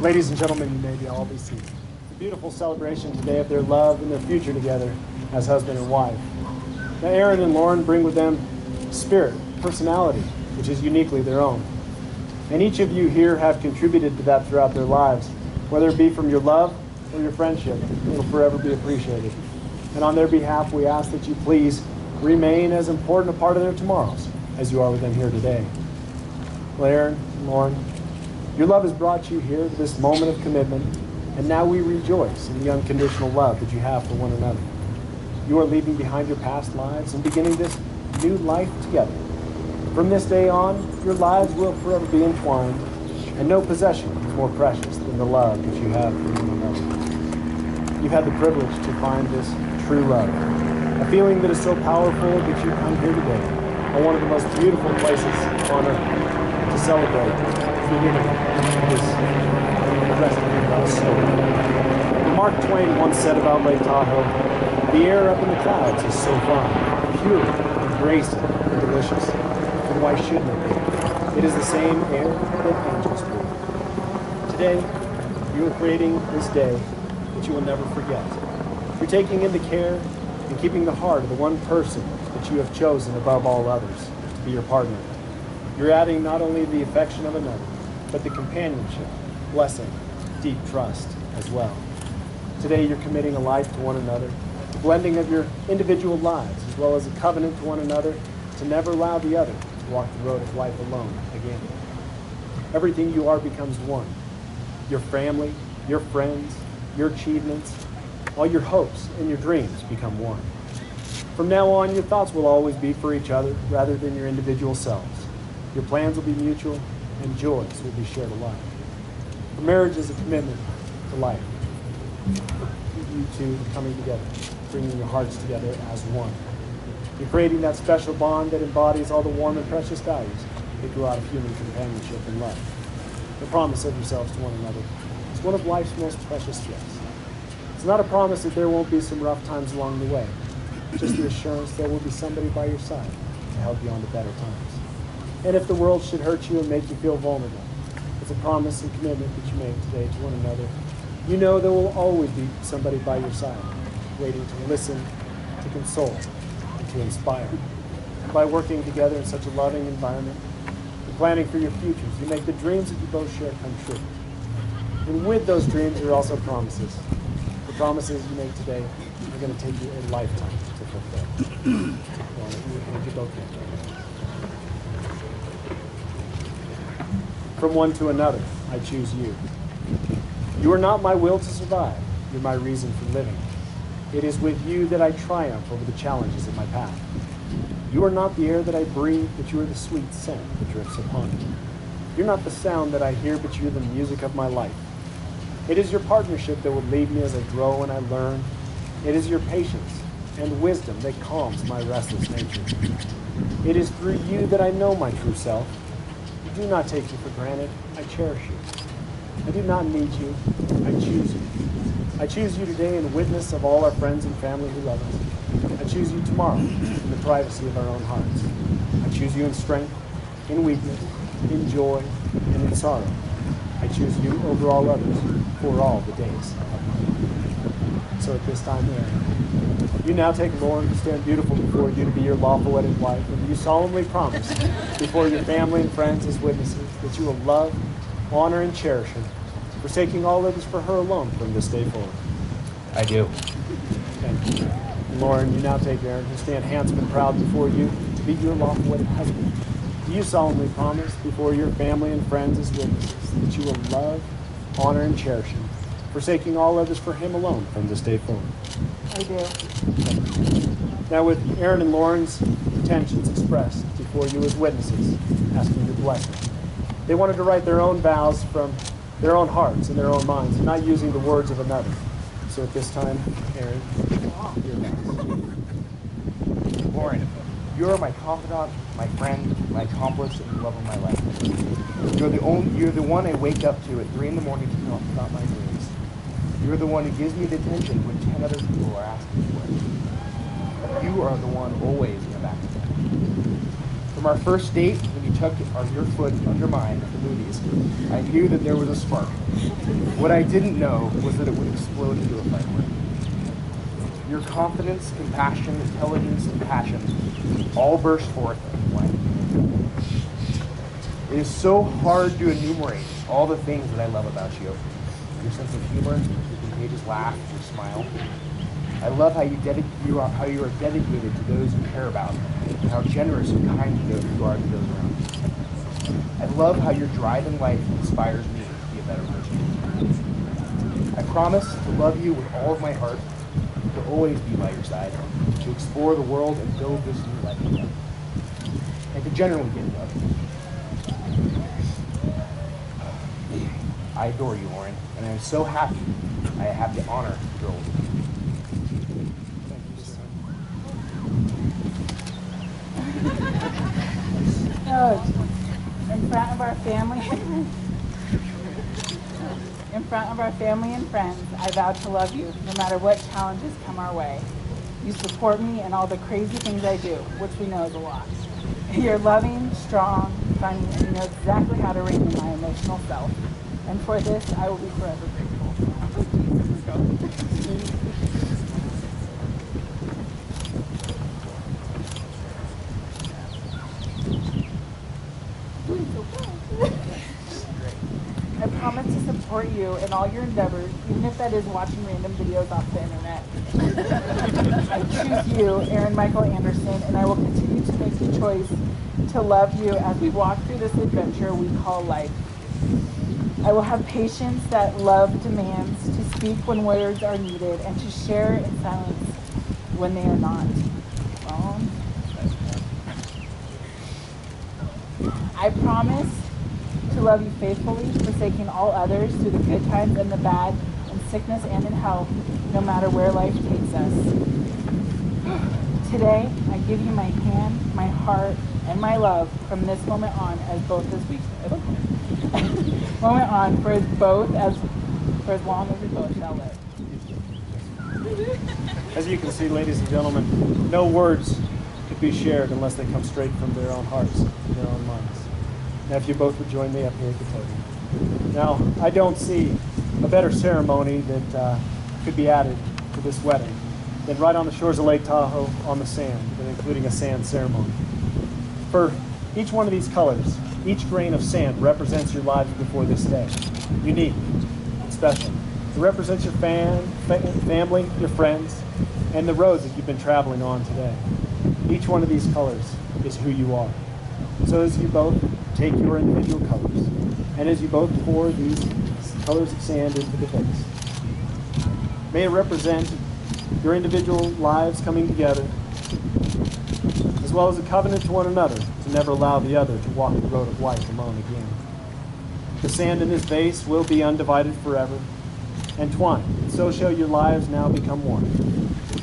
Ladies and gentlemen, you may all be seated. It's a beautiful celebration today of their love and their future together as husband and wife. Now, Aaron and Lauren bring with them spirit, personality, which is uniquely their own. And each of you here have contributed to that throughout their lives, whether it be from your love or your friendship. It'll forever be appreciated. And on their behalf, we ask that you please remain as important a part of their tomorrows as you are with them here today. Well, Aaron and Lauren, your love has brought you here to this moment of commitment, and now we rejoice in the unconditional love that you have for one another. You are leaving behind your past lives and beginning this new life together. From this day on, your lives will forever be entwined, and no possession is more precious than the love that you have for one another. You've had the privilege to find this true love, a feeling that is so powerful that you come here today on one of the most beautiful places on earth to celebrate the beginning of this rest of our story. Mark Twain once said about Lake Tahoe, "The air up in the clouds is so fine, pure, embracing, and delicious. And why shouldn't it be? It is the same air that angels breathe." Today, you are creating this day that you will never forget. You're taking into care and keeping the heart of the one person that you have chosen above all others to be your partner. You're adding not only the affection of another, but the companionship, blessing, deep trust as well. Today, you're committing a life to one another, the blending of your individual lives, as well as a covenant to one another to never allow the other to walk the road of life alone again. Everything you are becomes one. Your family, your friends, your achievements, all your hopes and your dreams become one. From now on, your thoughts will always be for each other rather than your individual selves. Your plans will be mutual, and joys will be shared alike. For marriage is a commitment to life. You two coming together, bringing your hearts together as one. You're creating that special bond that embodies all the warm and precious values that grow out of human companionship and love. The promise of yourselves to one another is one of life's most precious gifts. It's not a promise that there won't be some rough times along the way, just the assurance there will be somebody by your side to help you on to better times. And if the world should hurt you and make you feel vulnerable, it's a promise and commitment that you make today to one another. You know there will always be somebody by your side, waiting to listen, to console, and to inspire. And by working together in such a loving environment, and planning for your futures, you make the dreams that you both share come true. And with those dreams are also promises. The promises you make today are going to take you a lifetime to fulfill. Well, if you both can. From one to another, I choose you. You are not my will to survive. You're my reason for living. It is with you that I triumph over the challenges of my path. You are not the air that I breathe, but you are the sweet scent that drifts upon me. You're not the sound that I hear, but you're the music of my life. It is your partnership that will lead me as I grow and I learn. It is your patience and wisdom that calms my restless nature. It is through you that I know my true self. I do not take you for granted. I cherish you. I do not need you. I choose you. I choose you today in witness of all our friends and family who love us. I choose you tomorrow in the privacy of our own hearts. I choose you in strength, in weakness, in joy, and in sorrow. I choose you over all others for all the days of my life. So at this time, Aaron, you now take Lauren to stand beautiful before you to be your lawful wedded wife, and you solemnly promise before your family and friends as witnesses that you will love, honor, and cherish her, forsaking all others for her alone from this day forward. I do. Thank you. And Lauren, you now take Aaron, who stand handsome and proud before you to be your lawful wedded husband. Do you solemnly promise before your family and friends as witnesses that you will love, honor, and cherish him, forsaking all others for him alone from this day forward? I do. Now, with Aaron and Lauren's intentions expressed before you as witnesses, asking your blessing, they wanted to write their own vows from their own hearts and their own minds, and not using the words of another. So at this time, Aaron, your vows. Lauren, you are my confidant, my friend, my accomplice, and the love of my life. You're the one I wake up to at 3 in the morning to talk about my dreams. You're the one who gives me the attention when 10 other people are asking for it. You are the one always in the back of the From our first date, when you took your foot under mine at the movies, I knew that there was a spark. What I didn't know was that it would explode into a firework. Your confidence, compassion, intelligence, and passion all burst forth in one. It is so hard to enumerate all the things that I love about you. Your sense of humor, your contagious laugh, your smile. I love how you are dedicated to those you care about, and how generous and kind you are to those around you. I love how your drive in life inspires me to be a better person. I promise to love you with all of my heart, to always be by your side, to explore the world and build this new life together, and to generally get love. I adore you, Lauren, and I am so happy I have the honor to grow with you. In front of our family, and friends, I vow to love you no matter what challenges come our way. You support me in all the crazy things I do, which we know is a lot. You're loving, strong, funny, and you know exactly how to rein in my emotional self. And for this, I will be forever grateful. I promise to support you in all your endeavors, even if that is watching random videos off the internet. I choose you, Aaron Michael Anderson, and I will continue to make the choice to love you as we walk through this adventure we call life. I will have patience that love demands, to speak when words are needed, and to share in silence when they are not. I promise to love you faithfully, forsaking all others through the good times and the bad, in sickness and in health, no matter where life takes us. Today, I give you my hand, my heart, and my love from this moment on as long as we both shall live. As you can see, ladies and gentlemen, no words could be shared unless they come straight from their own hearts, their own minds. Now, if you both would join me up here at the table. Now, I don't see a better ceremony that could be added to this wedding than right on the shores of Lake Tahoe on the sand, and including a sand ceremony. For each one of these colors, each grain of sand represents your lives before this day. Unique, special. It represents your family, your friends, and the roads that you've been traveling on today. Each one of these colors is who you are. So as you both take your individual colors, and as you both pour these colors of sand into the vase, may it represent your individual lives coming together, as well as a covenant to one another to never allow the other to walk the road of life alone again. The sand in this vase will be undivided forever, entwined, and so shall your lives now become one.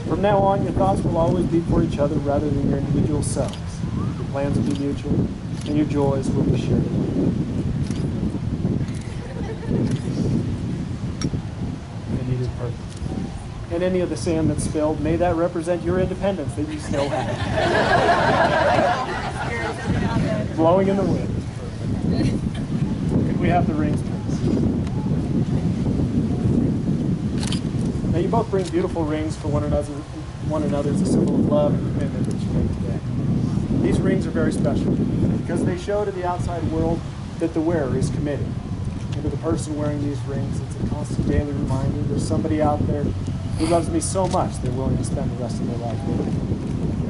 From now on, your thoughts will always be for each other rather than your individual selves. Your plans will be mutual, and your joys will be shared. And it is perfect. And any of the sand that's spilled, may that represent your independence that you still have. Blowing in the wind. Could we have the rings, please? Now you both bring beautiful rings for one another as a symbol of love and commitment that you make today. These rings are very special because they show to the outside world that the wearer is committed. And to the person wearing these rings, it's a constant daily reminder there's somebody out there who loves me so much they're willing to spend the rest of their life with me.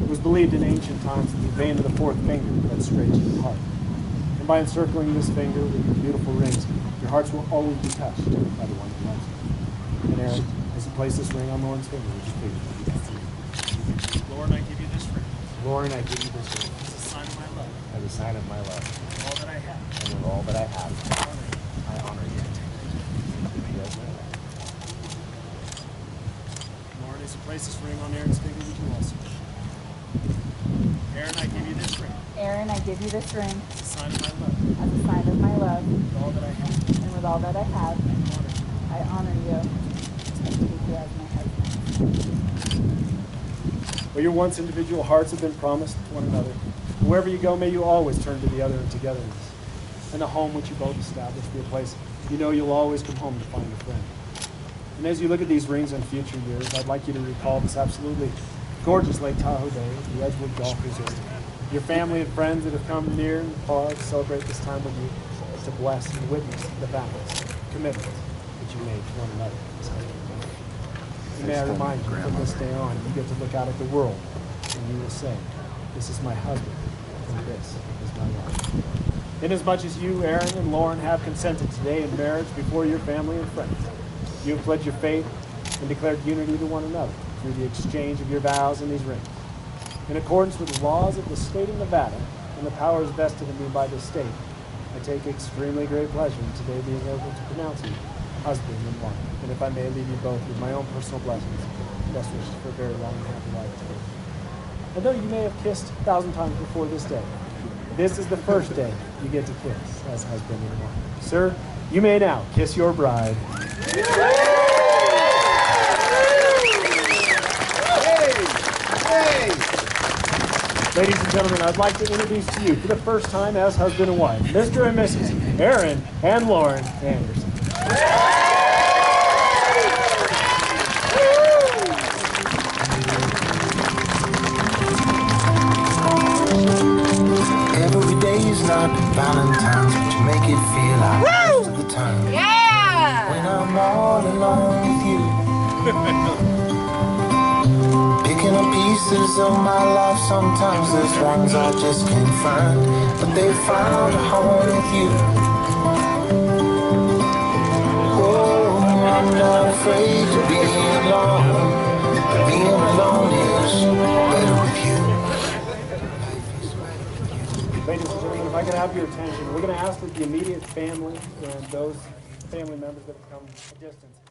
It was believed in ancient times that the vein of the fourth finger led straight to the heart. And by encircling this finger with your beautiful rings, your hearts will always be touched by the one who loves you. And Aaron, as you place this ring on Lauren's finger, would you please repeat after me? Lauren, I give you this ring Lauren, I give you this ring as a sign of my love, as a sign of my love, with all that I have. and with all that I have, I honor you. I honor you. Yes, ma'am. Lauren, as you place this ring on Aaron's finger, would you also? Aaron, I give you this ring Aaron, I give you this ring as a sign of my love, as a sign of my love, with all that I have. and with all that I have, I honor you. I honor you and keep you as my husband. Where your once individual hearts have been promised one another. Wherever you go, may you always turn to the other in togetherness. And the home which you both established be a place you know you'll always come home to find a friend. And as you look at these rings in future years, I'd like you to recall this absolutely gorgeous Lake Tahoe day at the Edgewood Golf Resort. Your family and friends that have come near and far to celebrate this time with you, to bless and witness the vows, commitments that you made to one another. And may I remind you, from this day on, you get to look out at the world and you will say, this is my husband and this is my wife. Inasmuch as you, Aaron and Lauren, have consented today in marriage before your family and friends, you have pledged your faith and declared unity to one another through the exchange of your vows in these rings. In accordance with the laws of the state of Nevada and the powers vested in me by the state, I take extremely great pleasure in today being able to pronounce you husband and wife. And if I may leave you both with my own personal blessings, best wishes for a very long and happy life together. And though you may have kissed 1,000 times before this day, this is the first day you get to kiss as husband and wife. Sir, you may now kiss your bride. Ladies and gentlemen, I'd like to introduce to you for the first time as husband and wife, Mr. and Mrs. Aaron and Lauren Anderson. Every day is not Valentine's, but you make it feel like most of the time. Yeah! When I'm all alone with you. Picking up pieces of my life, sometimes there's ones I just can't find, but they found a home with you. Oh, I'm not afraid to be alone, but being alone is better with you. Ladies and gentlemen, if I could have your attention, we're going to ask that the immediate family and those family members that have come a distance